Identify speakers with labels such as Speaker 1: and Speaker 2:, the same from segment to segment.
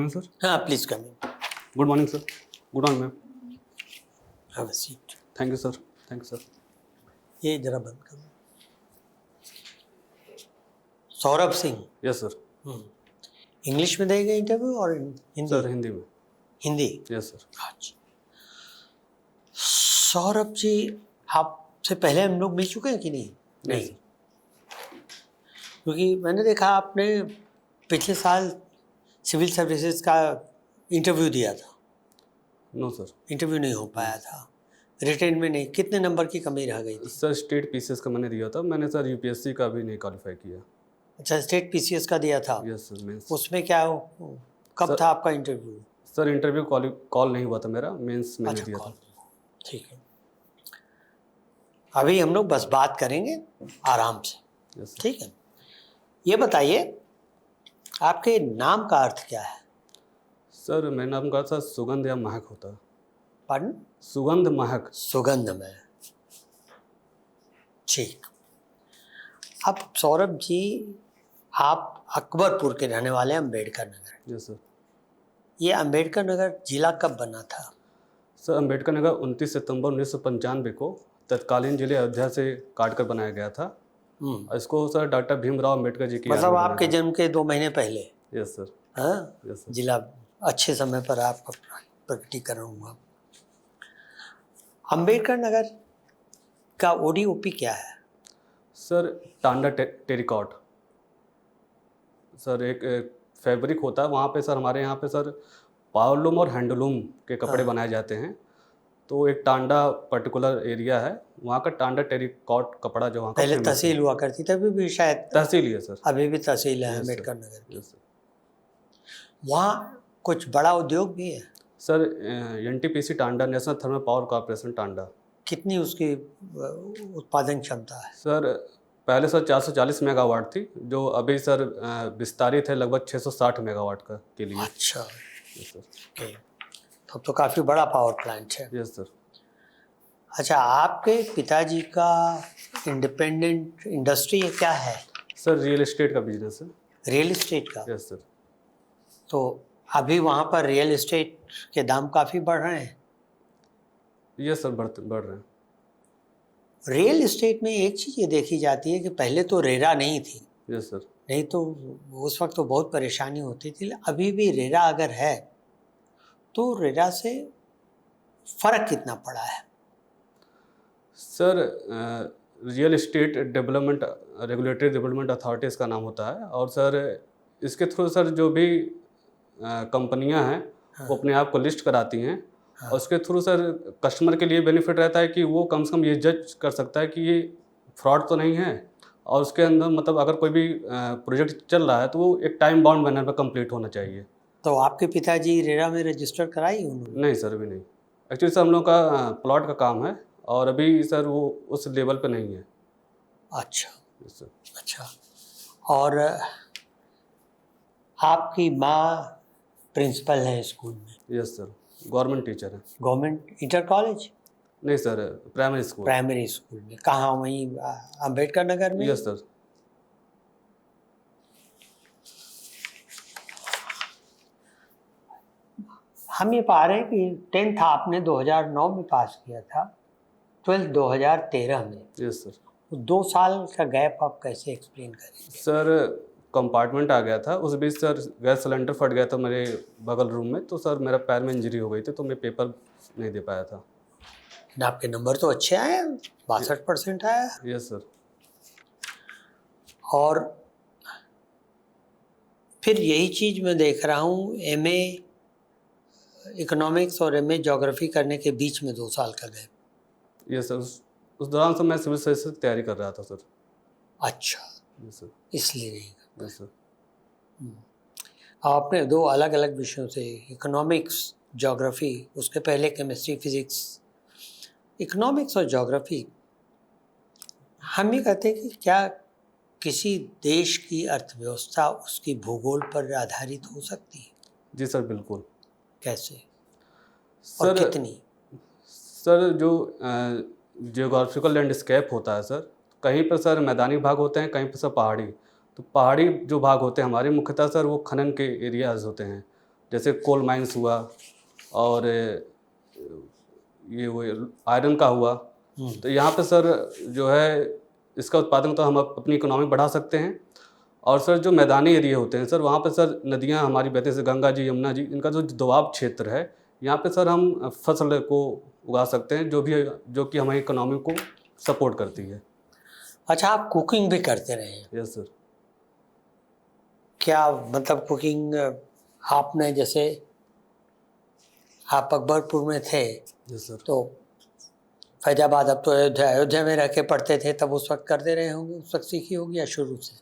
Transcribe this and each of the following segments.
Speaker 1: Morning sir.
Speaker 2: हाँ please come in.
Speaker 1: Good morning sir. Good morning ma'am.
Speaker 2: Have a seat.
Speaker 1: Thank you sir. Thank you sir.
Speaker 2: ये जरा बंद करो। Saurabh Singh
Speaker 1: yes sir.
Speaker 2: English में देगा interview और हिंदी?
Speaker 1: सर हिंदी में।
Speaker 2: हिंदी।
Speaker 1: Yes sir.
Speaker 2: अच्छा सौरभ जी, आपसे पहले हम लोग मिल चुके हैं कि नहीं?
Speaker 1: नहीं सर।
Speaker 2: क्योंकि मैंने देखा आपने पिछले साल सिविल सर्विसेज का इंटरव्यू दिया था।
Speaker 1: No sir.
Speaker 2: इंटरव्यू नहीं हो पाया था, रिटेन में नहीं। कितने नंबर की कमी रह गई थी?
Speaker 1: सर स्टेट पीसीएस का मैंने दिया था। मैंने सर यूपीएससी का भी नहीं क्वालिफाई किया।
Speaker 2: अच्छा स्टेट पीसीएस का दिया था।
Speaker 1: Yes sir. मेंस
Speaker 2: उसमें क्या कब
Speaker 1: सर,
Speaker 2: था आपका इंटरव्यू?
Speaker 1: सर इंटरव्यू कॉल नहीं हुआ था मेरा। मेंस मैंने
Speaker 2: अच्छा
Speaker 1: दिया
Speaker 2: कॉल।
Speaker 1: था।
Speaker 2: ठीक है, अभी हम लोग बस बात करेंगे आराम से।
Speaker 1: Yes sir.
Speaker 2: ठीक है, ये बताइए आपके नाम का अर्थ क्या है?
Speaker 1: सर मेरा नाम का सर सुगंध या महक होता है।
Speaker 2: पढ़
Speaker 1: सुगंध महक।
Speaker 2: सुगंध में। ठीक। अब सौरभ जी, आप अकबरपुर के रहने वाले हैं, अम्बेडकर नगर।
Speaker 1: Yes sir.
Speaker 2: ये अम्बेडकर नगर जिला कब बना था?
Speaker 1: सर अम्बेडकर नगर 29 सितंबर 1995 को तत्कालीन जिले अयोध्या से काट कर बनाया गया था। इसको सर डॉक्टर भीमराव अम्बेडकर जी की याद
Speaker 2: मतलब
Speaker 1: में
Speaker 2: आपके
Speaker 1: बनाया
Speaker 2: जन्म के 2 महीने पहले?
Speaker 1: था। Yes sir.
Speaker 2: हाँ,
Speaker 1: यस सर।
Speaker 2: जिला अच्छे समय पर आपका प्रकटीकरण हुआ। अम्बेडकर नगर का ओडीओपी क्या है?
Speaker 1: सर टांडा टेरिकॉट। सर एक फैब्रिक होता है वहाँ पे सर। हमारे यहाँ पे सर पावरलूम और हैंडलूम के कपड़े बनाए जाते हैं। तो एक टांडा पर्टिकुलर एरिया है, वहाँ का टांडा टेरिकॉट कपड़ा जो वहाँ का
Speaker 2: पहले
Speaker 1: फेमस है।
Speaker 2: तहसील हुआ करती थी, अभी भी शायद
Speaker 1: तहसील ही है सर।
Speaker 2: अभी भी तहसील है
Speaker 1: यस सर।
Speaker 2: अम्बेडकर नगर की।
Speaker 1: Yes sir.
Speaker 2: वहाँ कुछ बड़ा उद्योग भी है?
Speaker 1: Sir NTPC Tanda, national thermal power corporation Tanda.
Speaker 2: कितनी उसकी उत्पादन क्षमता है?
Speaker 1: सर पहले सर 440 मेगावाट थी, जो अभी सर विस्तारित है लगभग 660 मेगावाट का के लिए।
Speaker 2: अच्छा,
Speaker 1: यस सर।
Speaker 2: ओके, तब तो काफ़ी बड़ा पावर प्लांट है।
Speaker 1: Yes sir.
Speaker 2: अच्छा, आपके पिताजी का इंडिपेंडेंट इंडस्ट्री क्या है?
Speaker 1: सर रियल एस्टेट का बिजनेस है।
Speaker 2: रियल एस्टेट का?
Speaker 1: Yes sir.
Speaker 2: तो अभी वहाँ पर रियल एस्टेट के दाम काफ़ी बढ़ रहे हैं।
Speaker 1: यस सर, बढ़ रहे हैं।
Speaker 2: रियल एस्टेट में एक चीज़ ये देखी जाती है कि पहले तो रेरा नहीं थी।
Speaker 1: Yes sir.
Speaker 2: नहीं तो उस वक्त तो बहुत परेशानी होती थी। अभी भी रेरा अगर है तो रेरा से फ़र्क कितना पड़ा है?
Speaker 1: Sir real estate development regulatory development authority इसका नाम होता है। और सर इसके थ्रू सर जो भी कंपनियां हैं वो अपने आप को लिस्ट कराती हैं। और उसके थ्रू सर कस्टमर के लिए बेनिफिट रहता है कि वो कम से कम ये जज कर सकता है कि ये फ्रॉड तो नहीं है। और उसके अंदर मतलब अगर कोई भी प्रोजेक्ट चल रहा है तो वो एक टाइम बाउंड मैनर में कंप्लीट होना चाहिए।
Speaker 2: तो आपके पिताजी रेरा में रजिस्टर कराई उन्होंने?
Speaker 1: नहीं सर, अभी नहीं। एक्चुअली सर हम लोग का प्लॉट का काम है और अभी सर वो उस लेवल पे नहीं है।
Speaker 2: अच्छा
Speaker 1: यस सर।
Speaker 2: अच्छा। और आपकी माँ प्रिंसिपल है स्कूल में?
Speaker 1: यस सर, गवर्नमेंट टीचर है।
Speaker 2: Government inter college?
Speaker 1: नहीं sir, primary school.
Speaker 2: Primary school में कहाँ? वहीं अम्बेडकर नगर में?
Speaker 1: Yes sir.
Speaker 2: हम ये पा रहे हैं कि 10th आपने 2009 में पास किया था, 12th 2013 में।
Speaker 1: Yes sir.
Speaker 2: 2 साल का गैप आप कैसे एक्सप्लेन करेंगे?
Speaker 1: सर कंपार्टमेंट आ गया था, उस बीच सर गैस सिलेंडर फट गया था मेरे बगल रूम में। तो सर मेरा पैर में इंजरी हो गई थी तो मैं पेपर नहीं दे पाया था।
Speaker 2: आपके नंबर तो अच्छे आए हैं, 62% आया।
Speaker 1: Yes sir.
Speaker 2: और फिर यही चीज़ मैं देख रहा हूँ, MA इकोनॉमिक्स और MA ज्योग्राफी करने के बीच में 2 साल का गैप।
Speaker 1: Yes sir. उस दौरान सर मैं सिविल सर्विसेज की तैयारी कर रहा था सर।
Speaker 2: अच्छा,
Speaker 1: यस सर।
Speaker 2: इसलिए नहीं।
Speaker 1: Yes sir.
Speaker 2: आपने 2 अलग अलग विषयों से, इकोनॉमिक्स ज्योग्राफी, उसके पहले केमिस्ट्री फिजिक्स। इकोनॉमिक्स और ज्योग्राफी, हम ये कहते हैं कि क्या किसी देश की अर्थव्यवस्था उसकी भूगोल पर आधारित हो सकती है?
Speaker 1: जी सर, बिल्कुल।
Speaker 2: कैसे और
Speaker 1: सर
Speaker 2: कितनी?
Speaker 1: सर जो जियोग्राफिकल लैंडस्केप होता है सर, कहीं पर सर मैदानी भाग होते हैं, कहीं पर सर पहाड़ी। तो पहाड़ी जो भाग होते हैं हमारे मुख्यतः सर वो खनन के एरियाज होते हैं। जैसे कोल माइंस हुआ और ये वो आयरन का हुआ। तो यहाँ पे सर जो है इसका उत्पादन तो हम अपनी इकोनॉमी बढ़ा सकते हैं। और सर जो मैदानी एरिया होते हैं सर, वहाँ पे सर नदियाँ हमारी बहती हैं, जैसे गंगा जी, यमुना जी, इनका जो दोआब क्षेत्र है, यहाँ पे सर हम फसल को उगा सकते हैं जो कि हमारी इकोनॉमी को सपोर्ट करती है।
Speaker 2: अच्छा, आप कुकिंग भी करते रहे हैं?
Speaker 1: Yes sir.
Speaker 2: क्या मतलब कुकिंग आपने, जैसे आप अकबरपुर में थे
Speaker 1: यस सर।
Speaker 2: तो फैजाबाद, अब तो अयोध्या में रह के पढ़ते थे, तब उस वक्त करते रहे होंगे, उस वक्त सीखी होगी या शुरू से?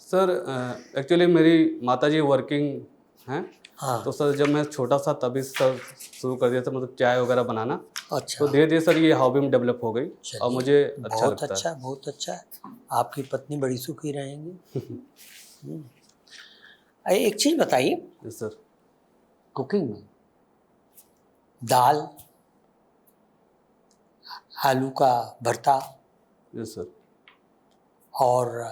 Speaker 1: सर एक्चुअली मेरी माताजी वर्किंग हैं।
Speaker 2: हाँ।
Speaker 1: तो सर जब मैं छोटा सा तभी सर शुरू कर दिया था, मतलब चाय वगैरह बनाना।
Speaker 2: अच्छा,
Speaker 1: तो धीरे धीरे सर ये हॉबी में डेवलप हो गई और मुझे अच्छा
Speaker 2: बहुत
Speaker 1: लगता
Speaker 2: अच्छा,
Speaker 1: है।
Speaker 2: बहुत अच्छा। आपकी पत्नी बड़ी सुखी रहेंगी। एक चीज़ बताइए,
Speaker 1: यस सर।
Speaker 2: कुकिंग में दाल, आलू का भरता
Speaker 1: यस सर।
Speaker 2: और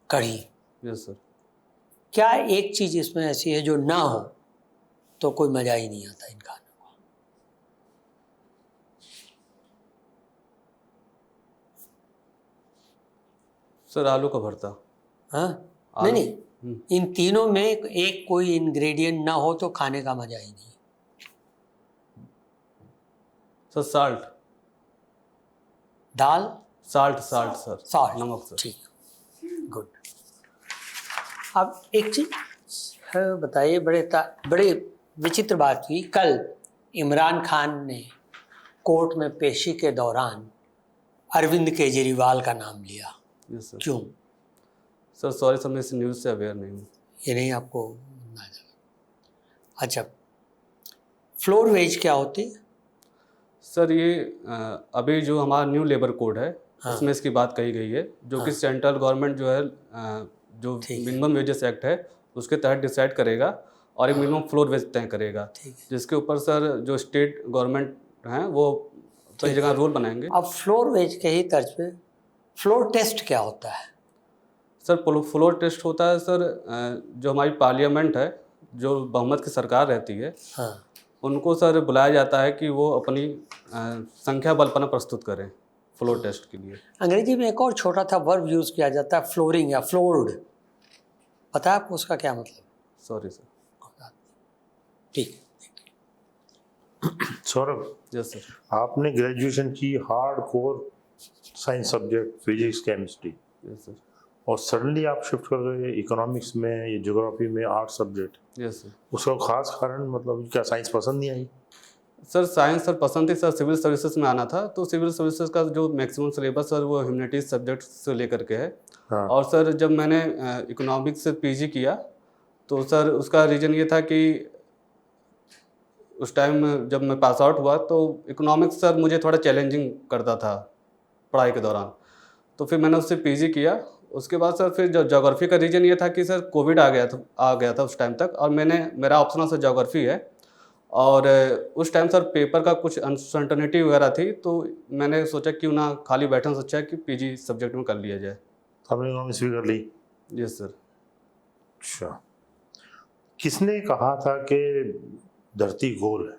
Speaker 2: कढ़ी,
Speaker 1: यस सर।
Speaker 2: क्या एक चीज़ इसमें ऐसी है जो ना हो तो कोई मज़ा ही नहीं आता इन खानों को?
Speaker 1: सर आलू का भरता।
Speaker 2: हाँ,
Speaker 1: आलू।
Speaker 2: नहीं, इन तीनों में एक कोई इंग्रेडिएंट ना हो तो खाने का मज़ा ही नहीं।
Speaker 1: Sir salt.
Speaker 2: दाल,
Speaker 1: साल्ट सर।
Speaker 2: सॉल्ट,
Speaker 1: नमक सर।
Speaker 2: ठीक, गुड। अब एक चीज बताइए, बड़े विचित्र बात हुई कल। इमरान खान ने कोर्ट में पेशी के दौरान अरविंद केजरीवाल का नाम लिया।
Speaker 1: Yes sir.
Speaker 2: क्यों?
Speaker 1: सर सॉरी सर, मैं इस न्यूज़ से अवेयर नहीं हूँ।
Speaker 2: ये नहीं आपको? अच्छा, फ्लोर वेज क्या होती है?
Speaker 1: सर ये अभी जो हमारा न्यू लेबर कोड है,
Speaker 2: हाँ।
Speaker 1: उसमें इसकी बात कही गई है, जो कि सेंट्रल गवर्नमेंट जो है जो मिनिमम वेजेस एक्ट है उसके तहत डिसाइड करेगा और एक मिनिमम फ्लोर वेज तय करेगा, जिसके ऊपर सर जो स्टेट गवर्नमेंट हैं वो कई जगह रूल बनाएंगे।
Speaker 2: अब फ्लोर वेज के ही तर्ज पे फ्लोर टेस्ट क्या होता है?
Speaker 1: सर फ्लोर टेस्ट होता है सर, जो हमारी पार्लियामेंट है, जो बहुमत की सरकार रहती है,
Speaker 2: हाँ,
Speaker 1: उनको सर बुलाया जाता है कि वो अपनी संख्या बल पना प्रस्तुत करें फ्लोर टेस्ट के लिए।
Speaker 2: अंग्रेजी में एक और छोटा था वर्ब यूज किया जाता है, फ्लोरिंग या फ्लोर्ड। पता है आपको उसका क्या मतलब?
Speaker 1: Sorry sir.
Speaker 2: ठीक।
Speaker 3: Saurabh,
Speaker 1: yes sir.
Speaker 3: आपने ग्रेजुएशन की hard core science subject physics chemistry,
Speaker 1: yes sir.
Speaker 3: और सडनली आप शिफ्ट कर गए इकोनॉमिक्स में या ज्योग्राफी में, आर्ट सब्जेक्ट।
Speaker 1: Yes sir.
Speaker 3: उसका खास कारण, मतलब क्या साइंस पसंद नहीं आई?
Speaker 1: सर साइंस सर पसंद थी सर, सिविल सर्विसेज में आना था, तो सिविल सर्विसेज का जो मैक्सिमम सिलेबस सर वो ह्यूमैनिटीज सब्जेक्ट से लेकर के है।
Speaker 3: हाँ।
Speaker 1: और सर जब मैंने इकोनॉमिक्स से पीजी किया तो सर उसका रीज़न ये था कि उस टाइम जब मैं पास आउट हुआ तो इकोनॉमिक्स सर मुझे थोड़ा चैलेंजिंग करता था पढ़ाई के दौरान, तो फिर मैंने उससे पीजी किया। उसके बाद सर फिर ज्योग्राफी का रीज़न ये था कि सर कोविड आ गया था उस टाइम तक, और मेरा ऑप्शनल सर ज्योग्राफी है, और उस टाइम सर पेपर का कुछ अनसर्टनिटी वगैरह थी, तो मैंने सोचा क्यों ना खाली बैठने से अच्छा है कि पीजी सब्जेक्ट में कर लिया जाए।
Speaker 3: आपने इकोनॉमिक्स भी कर ली?
Speaker 1: Yes sir.
Speaker 3: अच्छा, किसने कहा था कि धरती गोल है?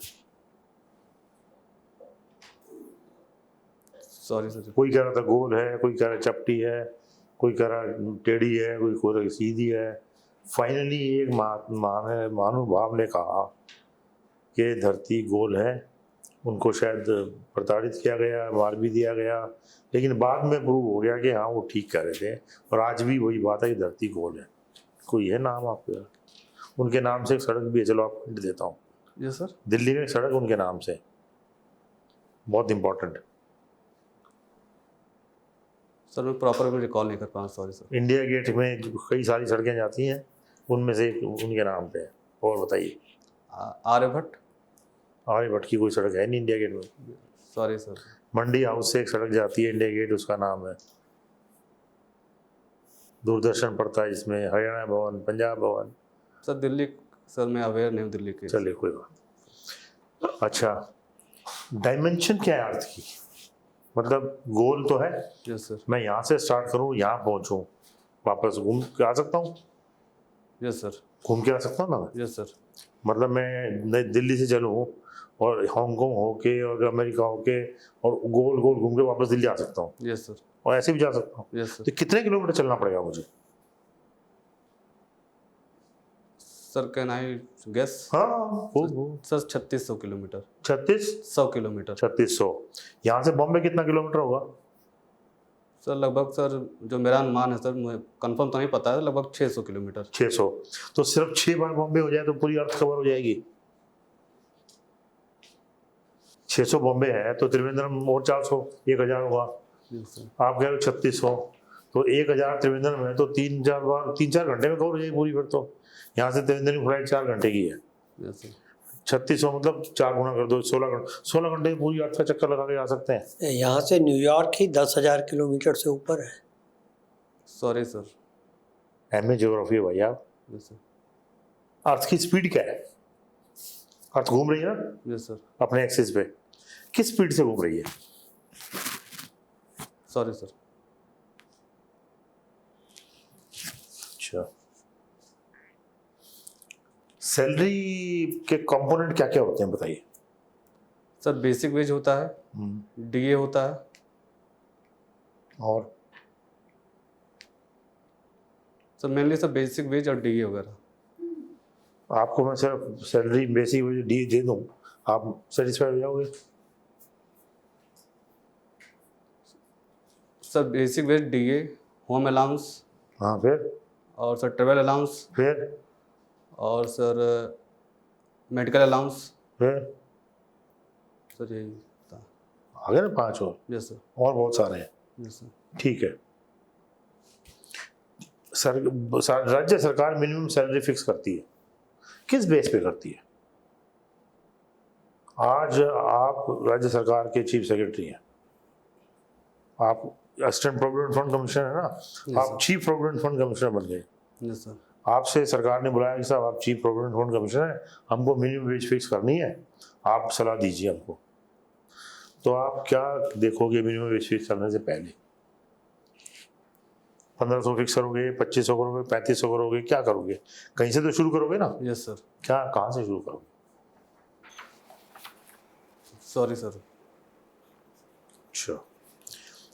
Speaker 1: Sorry sir.
Speaker 3: कोई कह रहा था गोल है, कोई कह रहा चपटी है, कोई कह रहा टेढ़ी है, कोई कह रहा सीधी है। फाइनली एक महानुभाव ने कहा कि धरती गोल है। उनको शायद प्रताड़ित किया गया, मार भी दिया गया, लेकिन बाद में प्रूव हो गया कि हाँ वो ठीक कह रहे थे, और आज भी वही बात है कि धरती गोल है। कोई है नाम आपके? उनके नाम से एक सड़क भी है, चलो आपको हिंट देता हूँ।
Speaker 1: Yes sir.
Speaker 3: दिल्ली में एक सड़क उनके नाम से, बहुत इम्पोर्टेंट।
Speaker 1: सर मैं प्रॉपर में रिकॉल नहीं कर पाऊँ, सॉरी सर।
Speaker 3: इंडिया गेट में कई सारी सड़कें जाती हैं, उनमें से एक उनके नाम पे है। और बताइए।
Speaker 1: आर्यभट्ट।
Speaker 3: आर्यभट्ट की कोई सड़क है नहीं इंडिया गेट में।
Speaker 1: Sorry sir.
Speaker 3: मंडी हाउस से एक सड़क जाती है इंडिया गेट, उसका नाम है। दूरदर्शन पड़ता है इसमें, हरियाणा भवन, पंजाब भवन।
Speaker 1: सर दिल्ली, सर मैं अवेयर नहीं हूँ दिल्ली के।
Speaker 3: चलिए कोई बात। अच्छा, डायमेंशन क्या है अर्थ की? मतलब गोल तो है,
Speaker 1: यस सर।
Speaker 3: मैं यहाँ से स्टार्ट करूँ, यहाँ पहुँचूँ, वापस घूम के आ सकता हूँ?
Speaker 1: Yes sir.
Speaker 3: घूम के आ सकता हूँ ना मैं?
Speaker 1: Yes sir.
Speaker 3: मतलब मैं दिल्ली से चलूँ और हांगकांग होके और अमेरिका होके और गोल गोल घूम के वापस दिल्ली आ सकता हूँ,
Speaker 1: यस सर,
Speaker 3: और ऐसे भी जा सकता हूँ।
Speaker 1: Yes sir.
Speaker 3: तो कितने किलोमीटर चलना पड़ेगा मुझे?
Speaker 1: Sir can I guess?
Speaker 3: हाँ, वो
Speaker 1: सर 3600 किलोमीटर,
Speaker 3: 36
Speaker 1: किलोमीटर।
Speaker 3: 3600। यहाँ से बॉम्बे कितना किलोमीटर होगा?
Speaker 1: सर लगभग सर जो मेरा अनुमान है सर, मुझे कंफर्म तो नहीं पता है, लगभग 600 किलोमीटर।
Speaker 3: 600। तो सिर्फ 6 बार बॉम्बे हो जाए तो पूरी अर्थ कवर हो जाएगी। 600 बॉम्बे है तो त्रिवेंद्रम और 400, 1000 होगा।
Speaker 1: यस सर,
Speaker 3: आप कह रहे हो 3600, तो 1000 त्रिवेंद्रम है तो 3-4 बार 3-4 घंटे में कवर हो जाएगी पूरी। फिर तो यहाँ से त्रिवेंद्रम की फ्लाइट 4 घंटे की है।
Speaker 1: Yes sir.
Speaker 3: 3600 मतलब 4 गुना कर दो, 16 घंटे में पूरी अर्थ का चक्कर लगा के आ सकते हैं।
Speaker 2: यहाँ से न्यूयॉर्क ही 10,000 किलोमीटर से ऊपर है।
Speaker 1: Sorry sir.
Speaker 3: एमए ज्योग्राफी है भाई आप।
Speaker 1: यस सर,
Speaker 3: अर्थ की स्पीड क्या है? अर्थ घूम रही है ना
Speaker 1: यस सर,
Speaker 3: अपने एक्सिस पे, किस स्पीड से घूम रही है?
Speaker 1: Sorry sir.
Speaker 3: अच्छा, सैलरी के कंपोनेंट क्या क्या होते हैं बताइए।
Speaker 1: सर बेसिक वेज होता है, डीए होता है,
Speaker 3: और
Speaker 1: sir mainly sir basic veg और डीए वगैरह।
Speaker 3: आपको मैं सिर्फ सैलरी बेसिक डी दे दूं, आप सेटिस्फाइड हो जाओगे?
Speaker 1: Sir basic veg, DA, home allowance,
Speaker 3: हाँ, फिर
Speaker 1: और सर ट्रेवल अलाउंस,
Speaker 3: फिर
Speaker 1: और सर मेडिकल अलाउंस।
Speaker 3: फिर
Speaker 1: सर यही था।
Speaker 3: आगे ना 5
Speaker 1: यस सर,
Speaker 3: और बहुत सारे हैं।
Speaker 1: Yes sir.
Speaker 3: ठीक है। राज्य सरकार मिनिमम सैलरी फिक्स करती है, किस बेस पे करती है? आज आप राज्य सरकार के चीफ सेक्रेटरी हैं, आप असिस्टेंट प्रोविडेंट फंड कमिश्नर है ना, आप चीफ प्रोविडेंट फंड कमिश्नर बन गए।
Speaker 1: यस सर,
Speaker 3: आपसे सरकार ने बुलाया कि साहब आप चीफ प्रोविडेंट फंड कमिश्नर हैं, हमको मिनिमम वेज फिक्स करनी है, आप सलाह दीजिए हमको। तो आप क्या देखोगे मिनिमम वेज फिक्स करने से पहले? 1500 फिक्स करोगे, 2500 करोगे, 3500 करोगे, क्या करोगे? कहीं से तो शुरू करोगे ना।
Speaker 1: Yes sir.
Speaker 3: क्या, कहाँ से शुरू करोगे?
Speaker 1: Sorry sir.
Speaker 3: अच्छा,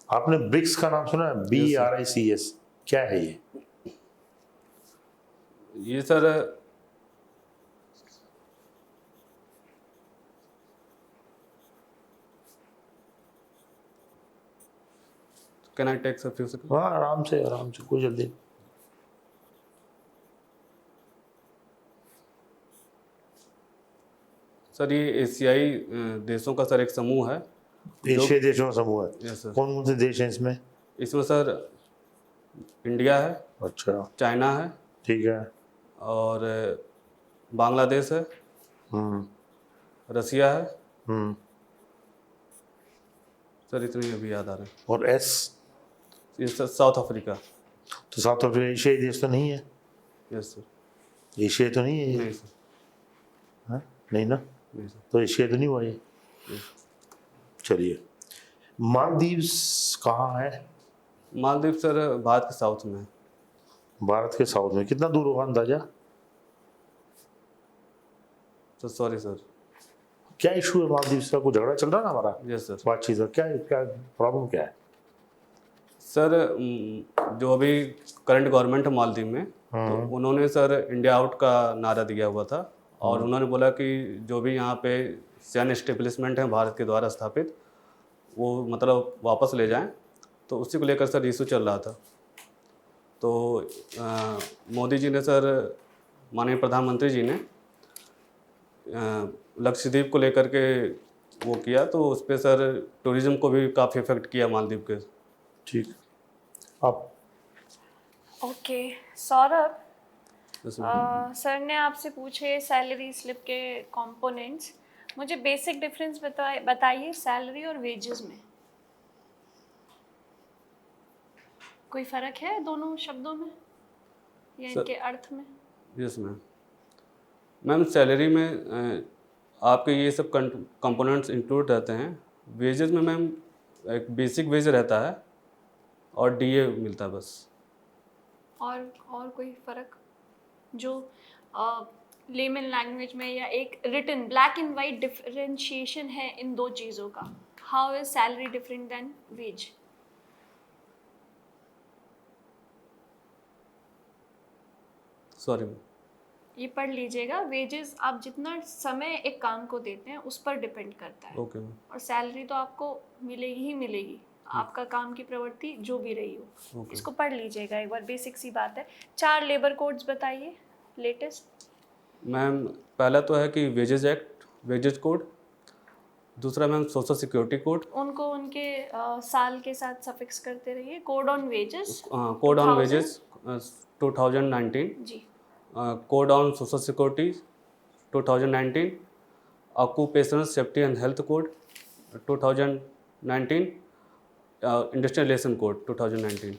Speaker 3: आपने ब्रिक्स का नाम सुना है? BRICS, क्या है ये?
Speaker 1: ये sir can I take sir few second?
Speaker 3: हाँ, आराम से कोई जल्दी नहीं।
Speaker 1: सर ये एशियाई देशों का सर एक समूह है।
Speaker 3: एशियाई देशों का समूह है।
Speaker 1: Yes sir.
Speaker 3: कौन कौन से देश हैं इसमें?
Speaker 1: इसमें सर इंडिया है,
Speaker 3: अच्छा,
Speaker 1: चाइना है,
Speaker 3: ठीक है।
Speaker 1: और बांग्लादेश है,
Speaker 3: हम्म
Speaker 1: रसिया है।
Speaker 3: हम्म
Speaker 1: सर इतने अभी याद आ रहे हैं।
Speaker 3: और एस?
Speaker 1: ये सर साउथ अफ्रीका।
Speaker 3: तो साउथ अफ्रीका एशियाई देश तो नहीं है?
Speaker 1: Yes sir.
Speaker 3: एशिया तो नहीं है ये?
Speaker 1: नहीं सर,
Speaker 3: हाँ? नहीं ना,
Speaker 1: नहीं सर।
Speaker 3: तो एशिया तो नहीं हुआ ये। चलिए, मालदीव्स कहाँ है?
Speaker 1: मालदीव सर भारत के साउथ में है।
Speaker 3: भारत के साउथ में, कितना दूर होगा अंदाजा?
Speaker 1: Sir sorry sir.
Speaker 3: क्या इशू है मालदीव्स का? कोई झगड़ा चल रहा है ना हमारा?
Speaker 1: Yes sir.
Speaker 3: बातचीत का क्या क्या प्रॉब्लम क्या है?
Speaker 1: सर जो अभी करंट गवर्नमेंट है मालदीव में, तो उन्होंने सर इंडिया आउट का नारा दिया हुआ था, और उन्होंने बोला कि जो भी यहाँ पे सैन्य एस्टेब्लिशमेंट हैं भारत के द्वारा स्थापित, वो मतलब वापस ले जाएं। तो उसी को लेकर सर इशू चल रहा था। तो मोदी जी ने सर, माननीय प्रधानमंत्री जी ने लक्षद्वीप को लेकर के वो किया, तो उस पर सर टूरिज़्म को भी काफ़ी इफेक्ट किया मालदीव के।
Speaker 3: ठीक, अब
Speaker 4: ओके सौरभ,
Speaker 1: इसमें
Speaker 4: सर ने आपसे पूछे सैलरी स्लिप के कंपोनेंट्स। मुझे बेसिक डिफरेंस बताइए सैलरी और वेजेस में। कोई फ़र्क है दोनों शब्दों में या इनके अर्थ में?
Speaker 1: यस मैम, सैलरी में आपके ये सब कंपोनेंट्स इंक्लूड रहते हैं। वेजेस में मैम एक बेसिक वेज रहता है और डीए मिलता है बस।
Speaker 4: और कोई फ़र्क जो लेमन लैंग्वेज में या एक written black and white differentiation है इन दो चीज़ों का, how is salary different than wage?
Speaker 1: Sorry.
Speaker 4: ये पढ़ लीजिएगा, वेजेस आप जितना समय एक काम को देते हैं उस पर डिपेंड करता है,
Speaker 1: ओके मैम।
Speaker 4: और सैलरी तो आपको मिलेगी ही मिलेगी, आपका काम की प्रवृत्ति जो भी रही हो।
Speaker 1: ओके।
Speaker 4: इसको पढ़ लीजिएगा एक बार, बेसिक सी बात है। 4 लेबर कोड्स बताइए लेटेस्ट।
Speaker 1: मैम पहला तो है कि वेजेस एक्ट, वेजेस कोड। दूसरा मैम सोशल सिक्योरिटी कोड।
Speaker 4: उनको उनके साल के साथ सफिक्स करते रहिए। Code on wages,
Speaker 1: code on wages 2019।
Speaker 4: जी।
Speaker 1: Code on social security 2019। Occupational safety and health code 2019। Industrial relation code 2019।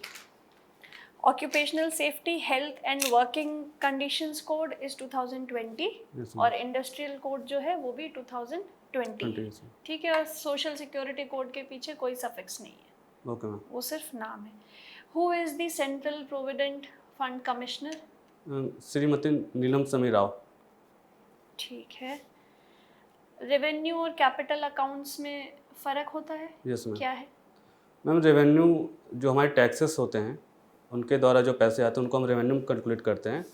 Speaker 4: Occupational safety health and working conditions code is 2020,
Speaker 1: Yes,
Speaker 4: और industrial code जो है वो भी 2020।
Speaker 1: 20,
Speaker 4: ठीक है, और सोशल सिक्योरिटी कोड के पीछे कोई सफिक्स नहीं है,
Speaker 1: ओके मैम।
Speaker 4: वो सिर्फ नाम है। Who is the central provident fund commissioner?
Speaker 1: Shrimati Neelam Sami Rao.
Speaker 4: ठीक है। रेवेन्यू और कैपिटल अकाउंट्स में फ़र्क होता है?
Speaker 1: Yes ma'am.
Speaker 4: क्या है?
Speaker 1: मैम रेवेन्यू जो हमारे टैक्सेस होते हैं उनके द्वारा जो पैसे आते हैं उनको हम रेवेन्यू कैलकुलेट करते हैं।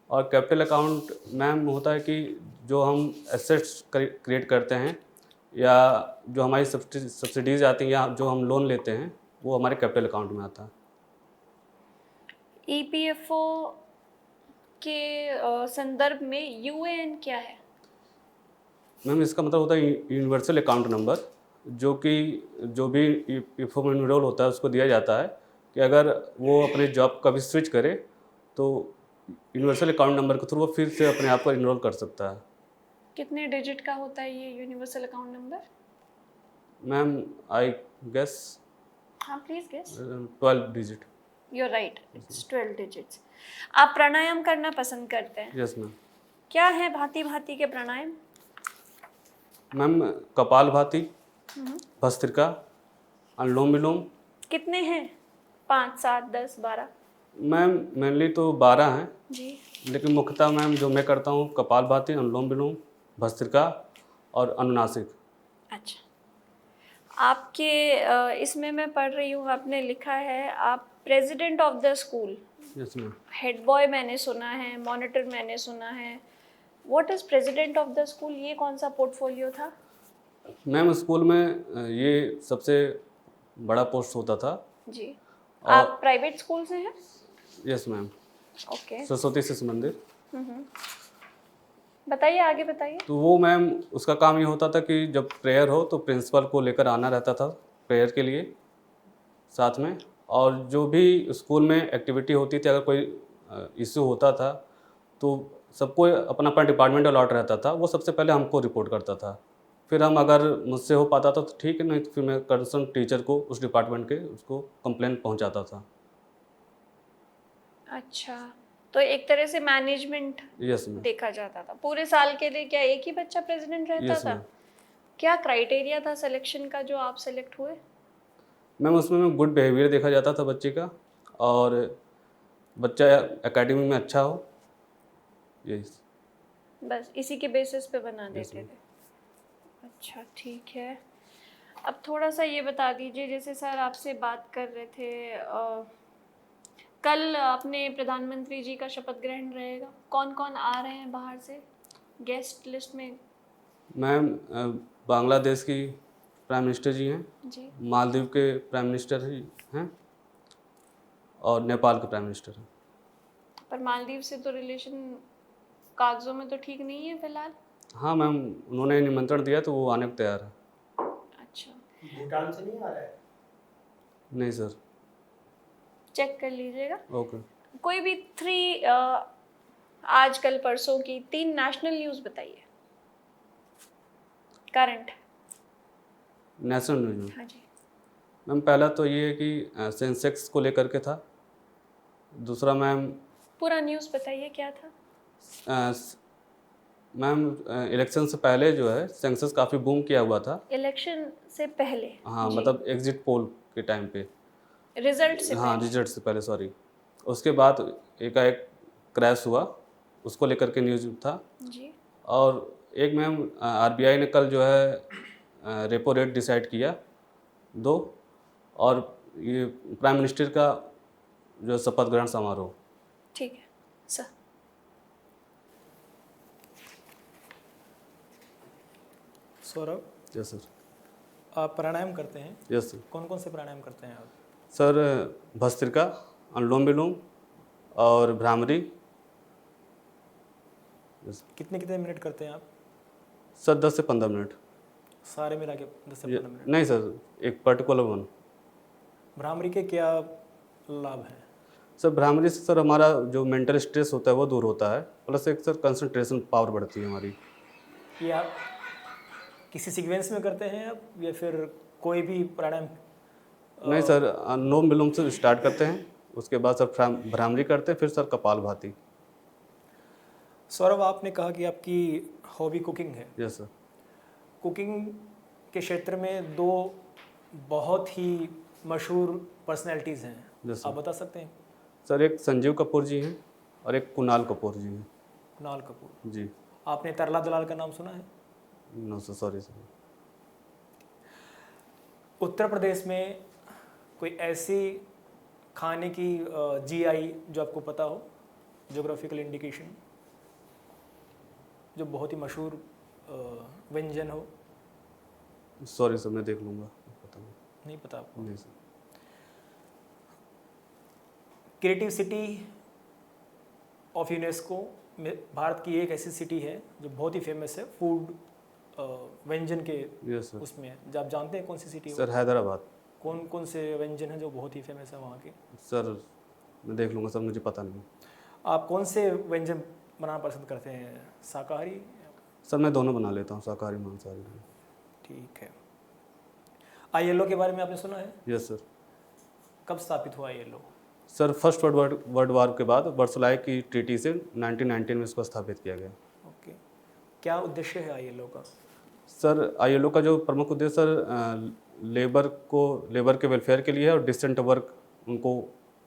Speaker 1: और कैपिटल अकाउंट मैम होता है कि जो हम एसेट्स क्रिएट करते हैं या जो हमारी सब्सिडीज आती हैं या जो हम लोन लेते हैं वो हमारे कैपिटल अकाउंट में आता है।
Speaker 4: ईपीएफओ के संदर्भ में यूएएन क्या है?
Speaker 1: मैम इसका मतलब होता है यूनिवर्सल अकाउंट नंबर, जो कि जो भी ईपीएफओ में इनरोल होता है उसको दिया जाता है कि अगर वो अपने जॉब कभी स्विच करे तो यूनिवर्सल अकाउंट नंबर के थ्रू वो फिर से अपने आप को इनरोल कर सकता है।
Speaker 4: कितने डिजिट का होता है ये universal account number?
Speaker 1: Ma'am I guess
Speaker 4: हाँ please guess.
Speaker 1: 12 digit.
Speaker 4: You are right, it's 12 digits. आप प्राणायाम करना पसंद करते हैं?
Speaker 1: Yes ma'am.
Speaker 4: क्या है भांति भांति के प्राणायाम?
Speaker 1: मैम कपालभाति, भस्त्रिका, अनुलोम विलोम।
Speaker 4: कितने हैं? 5, 7, 10, 12?
Speaker 1: मैम मेनली तो 12 हैं,
Speaker 4: जी।
Speaker 1: लेकिन मुख्यतः मैम जो मैं करता हूँ कपालभाति, अनुलोम विलोम, भस्त्रिका और अनुनासिक।
Speaker 4: अच्छा, आपके इसमें मैं पढ़ रही हूँ, आपने लिखा है आप president of the school.
Speaker 1: Yes ma'am.
Speaker 4: Head boy मैंने सुना है, मॉनिटर मैंने सुना है। What is president of the school? ये कौन सा पोर्टफोलियो था?
Speaker 1: मैम स्कूल में ये सबसे बड़ा पोस्ट होता था।
Speaker 4: जी।
Speaker 1: और
Speaker 4: आप प्राइवेट स्कूल से हैं?
Speaker 1: Yes ma'am,
Speaker 4: okay.
Speaker 1: Saraswati Shishu मंदिर।
Speaker 4: बताइए, आगे बताइए।
Speaker 1: तो वो मैम उसका काम ये होता था कि जब प्रेयर हो तो प्रिंसिपल को लेकर आना रहता था प्रेयर के लिए साथ में, और जो भी स्कूल में एक्टिविटी होती थी, अगर कोई इशू होता था तो सबको अपना अपना डिपार्टमेंट अलॉट रहता था, वो सबसे पहले हमको रिपोर्ट करता था। फिर हम अगर मुझसे हो पाता था तो ठीक है, नहीं तो फिर मैं कंसर्न टीचर को उस डिपार्टमेंट के उसको कंप्लेन पहुंचाता था।
Speaker 4: अच्छा, तो एक तरह से मैनेजमेंट
Speaker 1: यस मैम।
Speaker 4: देखा जाता था। पूरे साल के लिए क्या एक ही बच्चा प्रेसिडेंट रहता
Speaker 1: यस
Speaker 4: था?
Speaker 1: मैम।
Speaker 4: क्या क्राइटेरिया था सिलेक्शन का जो आप सेलेक्ट हुए?
Speaker 1: मैम उसमें मैं गुड बिहेवियर देखा जाता था बच्चे का, और बच्चा एकेडमी में अच्छा हो, यही।
Speaker 4: बस इसी के बेसिस पे बना
Speaker 1: Yes,
Speaker 4: देते
Speaker 1: ma'am.
Speaker 4: थे। अच्छा ठीक है। अब थोड़ा सा ये बता दीजिए, जैसे सर आपसे बात कर रहे थे कल अपने प्रधानमंत्री जी का शपथ ग्रहण रहेगा, कौन कौन आ रहे हैं बाहर से गेस्ट लिस्ट में?
Speaker 1: मैम बांग्लादेश की प्राइम मिनिस्टर जी हैं,
Speaker 4: जी।
Speaker 1: मालदीव के प्राइम मिनिस्टर ही हैं, और नेपाल के प्राइम मिनिस्टर हैं।
Speaker 4: पर मालदीव से तो रिलेशन कागजों में तो ठीक नहीं है फिलहाल।
Speaker 1: हाँ मैम, उन्होंने निमंत्रण दिया तो वो आने को तैयार है।
Speaker 4: अच्छा,
Speaker 2: भूटान से नहीं आ रहा है?
Speaker 1: नहीं सर।
Speaker 4: चेक कर लीजिएगा।
Speaker 1: ओके।
Speaker 4: कोई भी 3 आजकल परसों की 3 नेशनल न्यूज़ बताइए, करंट।
Speaker 1: नेशनल न्यूज में
Speaker 4: हाँ जी।
Speaker 1: मैम पहला तो ये है कि सेंसेक्स को लेकर के था। दूसरा मैम
Speaker 4: पूरा न्यूज़ बताइए क्या था?
Speaker 1: मैम इलेक्शन से पहले जो है सेंसस काफ़ी बूम किया हुआ था।
Speaker 4: इलेक्शन से पहले?
Speaker 1: हाँ
Speaker 4: जी।
Speaker 1: मतलब एग्जिट पोल के टाइम पे।
Speaker 4: रिजल्ट से
Speaker 1: हाँ
Speaker 4: पहले?
Speaker 1: रिजल्ट से पहले, सॉरी। उसके बाद एकाएक क्रैश हुआ, उसको लेकर के न्यूज़ था।
Speaker 4: जी।
Speaker 1: और एक मैम आरबीआई ने कल जो है रेपो रेट डिसाइड किया 2, और ये प्राइम मिनिस्टर का जो शपथ ग्रहण समारोह।
Speaker 4: ठीक है सर।
Speaker 5: Saurabh,
Speaker 1: yes sir.
Speaker 5: आप प्राणायाम करते हैं,
Speaker 1: यस सर।
Speaker 5: कौन कौन से प्राणायाम करते हैं आप?
Speaker 1: सर भस्त्रिका, अनुलोम विलोम और भ्रामरी। यस
Speaker 5: कितने कितने मिनट करते हैं आप?
Speaker 1: सर 10 से 15 मिनट।
Speaker 5: सारे मिला के 10 से 15 मिनट?
Speaker 1: नहीं सर, एक पर्टिकुलर वन।
Speaker 5: भ्रामरी के क्या लाभ हैं?
Speaker 1: सर भ्रामरी से सर हमारा जो मेंटल स्ट्रेस होता है वो दूर होता है, प्लस एक सर कंसंट्रेशन पावर बढ़ती है हमारी।
Speaker 5: ये आप किसी सीक्वेंस में करते हैं आप, या फिर कोई भी प्राणायाम?
Speaker 1: नहीं सर, अनुलोम विलोम से स्टार्ट करते हैं, उसके बाद सर भ्रामरी करते हैं, फिर सर कपालभाति।
Speaker 5: सौरभ, आपने कहा कि आपकी हॉबी कुकिंग है।
Speaker 1: Yes sir.
Speaker 5: कुकिंग के क्षेत्र में 2 बहुत ही मशहूर पर्सनैलिटीज़ हैं,
Speaker 1: यस
Speaker 5: आप
Speaker 1: सर।
Speaker 5: बता सकते हैं?
Speaker 1: सर एक संजीव कपूर जी हैं और एक कुणाल कपूर जी हैं।
Speaker 5: कुणाल कपूर।
Speaker 1: जी।
Speaker 5: आपने तरला दलाल का नाम सुना है?
Speaker 1: No sir, sorry sir.
Speaker 5: Uttar Pradesh में कोई ऐसी खाने की जीआई जो आपको पता हो, ज्योग्राफिकल इंडिकेशन, जो बहुत ही मशहूर व्यंजन हो?
Speaker 1: सॉरी सर, मैं देख लूँगा, पता
Speaker 5: नहीं पता आपको?
Speaker 1: नहीं sir.
Speaker 5: Creative city of UNESCO में भारत की एक ऐसी सिटी है जो बहुत ही फेमस है फूड व्यंजन के
Speaker 1: यस सर।
Speaker 5: उसमें। जब आप जानते हैं कौन सी सिटी
Speaker 1: सर हैदराबाद।
Speaker 5: कौन कौन से व्यंजन हैं जो बहुत ही फेमस है वहाँ के?
Speaker 1: सर मैं देख लूँगा सर, मुझे पता नहीं।
Speaker 5: आप कौन से व्यंजन बनाना पसंद करते हैं, शाकाहारी?
Speaker 1: सर मैं दोनों बना लेता हूँ, शाकाहारी मांसाहारी।
Speaker 5: ठीक है। आईएलओ के बारे में आपने सुना है?
Speaker 1: Yes sir.
Speaker 5: कब स्थापित हुआ ILO?
Speaker 1: Sir first world war के बाद वर्सलाय की ट्रीटी से 1919 में इसको स्थापित किया गया।
Speaker 5: ओके। क्या उद्देश्य है आईएलओ का?
Speaker 1: सर आईएलओ का जो प्रमुख उद्देश्य सर लेबर के वेलफेयर के लिए है और डिसेंट वर्क उनको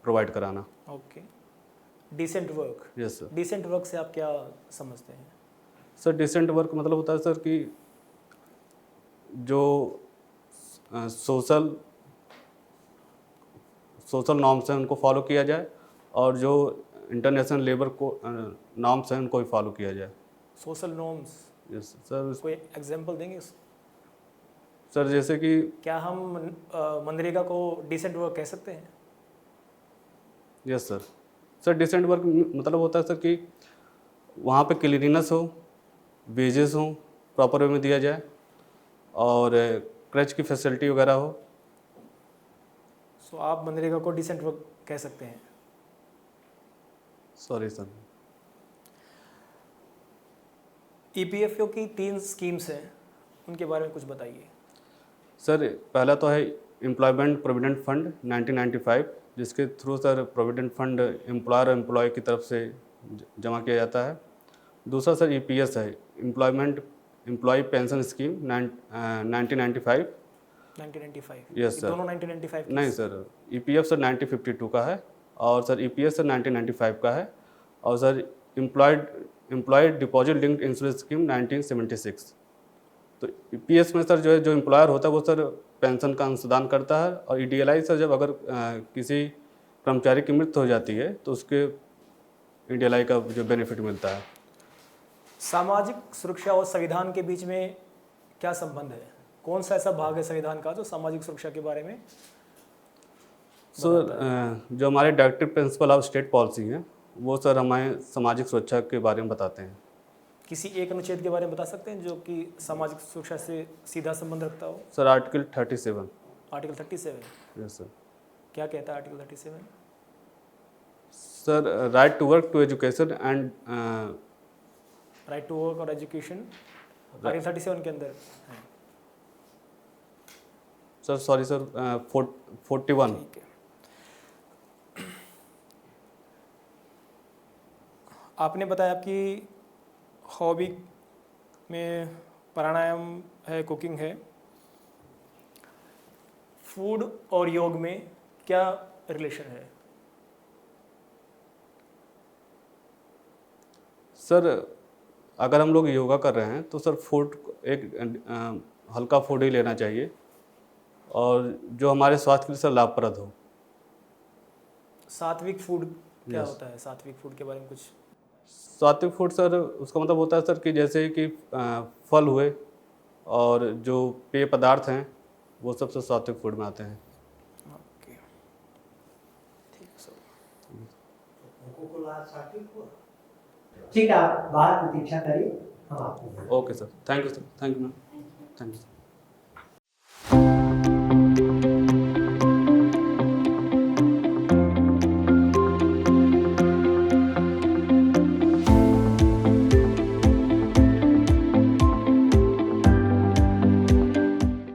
Speaker 1: प्रोवाइड कराना।
Speaker 5: Okay. Decent work.
Speaker 1: Yes sir.
Speaker 5: Decent work से आप क्या समझते हैं?
Speaker 1: सर डिसेंट वर्क मतलब होता है सर कि जो सोशल नॉर्म्स हैं उनको फॉलो किया जाए, और जो इंटरनेशनल लेबर को नॉर्म्स हैं उनको भी फॉलो किया जाए।
Speaker 5: Social norms?
Speaker 1: Yes sir.
Speaker 5: कोई एग्जांपल देंगे?
Speaker 1: सर जैसे कि
Speaker 5: क्या हम मनरेगा को डिसेंट वर्क कह सकते हैं?
Speaker 1: Yes sir. Sir decent work मतलब होता है सर कि वहाँ पे क्लीनिनेस हो, वेजेस हो प्रॉपर वे में दिया जाए, और क्रच की फैसिलिटी वगैरह हो।
Speaker 5: सो आप मनरेगा को डिसेंट वर्क कह सकते हैं?
Speaker 1: Sorry sir.
Speaker 5: ईपीएफओ की 3 स्कीम्स हैं, उनके बारे में कुछ बताइए।
Speaker 1: सर पहला तो है एम्प्लॉयमेंट प्रोविडेंट फंड 1995, जिसके through sir provident fund employer और एम्प्लॉय की तरफ से जमा किया जाता है। दूसरा सर ईपीएस है, employee pension scheme 1995।
Speaker 5: 1995?
Speaker 1: Yes sir.
Speaker 5: दोनों 1995 की?
Speaker 1: नहीं सर, ईपीएफ सर 1952 का है, और सर ईपीएस सर 1995 का है, और sir employed deposit linked insurance scheme 1976। तो ईपीएस में सर जो एम्प्लॉयर होता है वो सर पेंशन का अंशदान करता है, और ईडीएलआई सर जब अगर किसी कर्मचारी की मृत्यु हो जाती है तो उसके ईडीएलआई का जो बेनिफिट मिलता है।
Speaker 5: सामाजिक सुरक्षा और संविधान के बीच में क्या संबंध है? कौन सा ऐसा भाग है संविधान का जो सामाजिक सुरक्षा के बारे में?
Speaker 1: सर जो हमारे directive principle of state policy हैं वो सर हमें सामाजिक सुरक्षा के बारे में बताते हैं।
Speaker 5: किसी एक अनुच्छेद के बारे में बता सकते हैं जो कि सामाजिक सुरक्षा से सीधा संबंध रखता हो?
Speaker 1: Sir article 37।
Speaker 5: Article 37?
Speaker 1: Yes sir.
Speaker 5: क्या कहता है article 37?
Speaker 1: Sir right to work, to education and
Speaker 5: right to work और एजुकेशन आर्टिकल 37 के अंदर है।
Speaker 1: Sir sorry sir 41।
Speaker 5: ठीक है। आपने बताया आपकी हॉबी में प्राणायाम है, कुकिंग है। फूड और योग में क्या रिलेशन है?
Speaker 1: सर अगर हम लोग योगा कर रहे हैं तो सर फूड एक हल्का फूड ही लेना चाहिए और जो हमारे स्वास्थ्य के लिए सर लाभप्रद हो।
Speaker 5: सात्विक फूड क्या
Speaker 1: Yes.
Speaker 5: होता है? सात्विक फूड के बारे में कुछ?
Speaker 1: सात्विक फूड सर उसका मतलब होता है सर कि जैसे कि फल हुए और जो पेय पदार्थ हैं वो सब सात्विक फूड में आते हैं।
Speaker 5: ओके, ठीक है सर।
Speaker 2: ठीक है, आप बाहर प्रतीक्षा करिए, हम आपको
Speaker 1: okay sir, thank you ma'am, thank you.